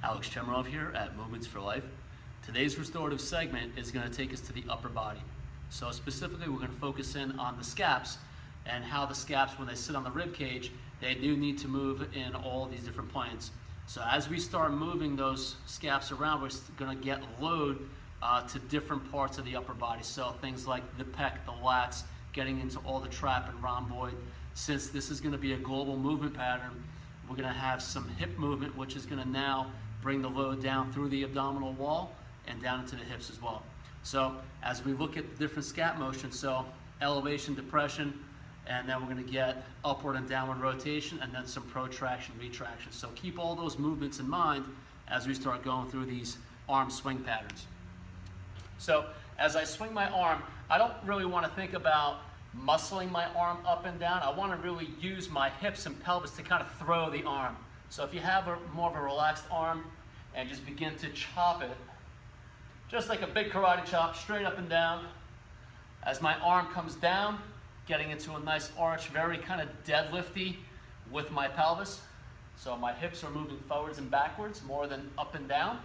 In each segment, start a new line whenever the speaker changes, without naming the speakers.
Alex Chemarov here at Movements for Life. Today's restorative segment is going to take us to the upper body. So specifically, we're going to focus in on the scaps and how the scaps, when they sit on the rib cage, they do need to move in all these different planes. So as we start moving those scaps around, we're going to get load to different parts of the upper body. So things like the pec, the lats, getting into all the trap and rhomboid. Since this is going to be a global movement pattern, we're going to have some hip movement, which is going to now bring the load down through the abdominal wall and down into the hips as well. So as we look at the different scap motions, so elevation, depression, and then we're going to get upward and downward rotation, and then some protraction, retraction. So keep all those movements in mind as we start going through these arm swing patterns. So as I swing my arm, I don't really want to think about muscling my arm up and down. I want to really use my hips and pelvis to kind of throw the arm. So if you have more of a relaxed arm and just begin to chop it, just like a big karate chop, straight up and down. As my arm comes down, getting into a nice arch, very kind of deadlifty with my pelvis. So my hips are moving forwards and backwards more than up and down.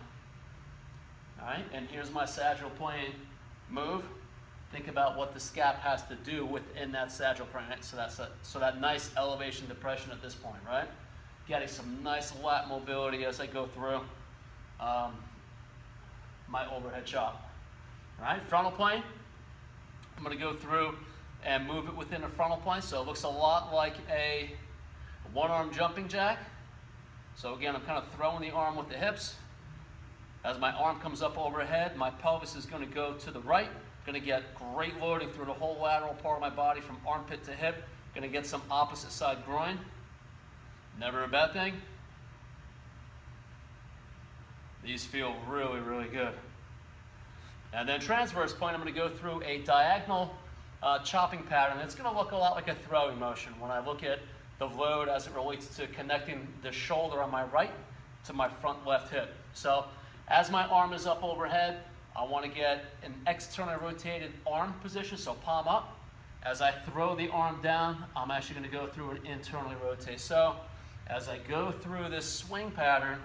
All right, and here's my sagittal plane move. Think about what the scap has to do within that sagittal plane. So that nice elevation depression at this point, right? Getting some nice lat mobility as I go through my overhead chop. All right, frontal plane. I'm going to go through and move it within a frontal plane. So it looks a lot like a one-arm jumping jack. So again, I'm kind of throwing the arm with the hips. As my arm comes up overhead, my pelvis is going to go to the right. Going to get great loading through the whole lateral part of my body from armpit to hip. Going to get some opposite side groin. Never a bad thing. These feel really, really good. And then transverse plane, I'm going to go through a diagonal chopping pattern. It's going to look a lot like a throwing motion when I look at the load as it relates to connecting the shoulder on my right to my front left hip. So as my arm is up overhead, I want to get an externally rotated arm position, so palm up. As I throw the arm down, I'm actually going to go through an internally rotate. So as I go through this swing pattern,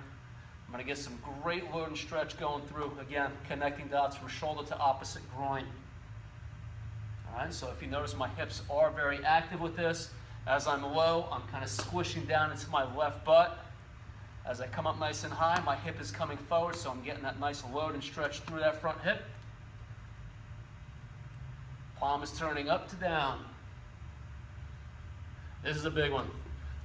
I'm going to get some great load and stretch going through, again, connecting dots from shoulder to opposite groin. All right, so if you notice, my hips are very active with this. As I'm low, I'm kind of squishing down into my left butt. As I come up nice and high, my hip is coming forward, so I'm getting that nice load and stretch through that front hip. Palm is turning up to down. This is a big one.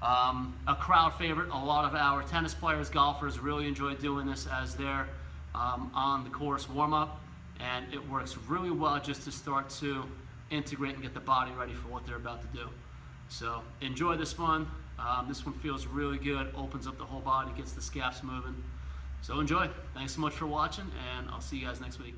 A crowd favorite. A lot of our tennis players, golfers really enjoy doing this as they're on the course warm-up, and it works really well just to start to integrate and get the body ready for what they're about to do. So enjoy this one. This one feels really good, opens up the whole body, gets the scaps moving. So enjoy. Thanks so much for watching, and I'll see you guys next week.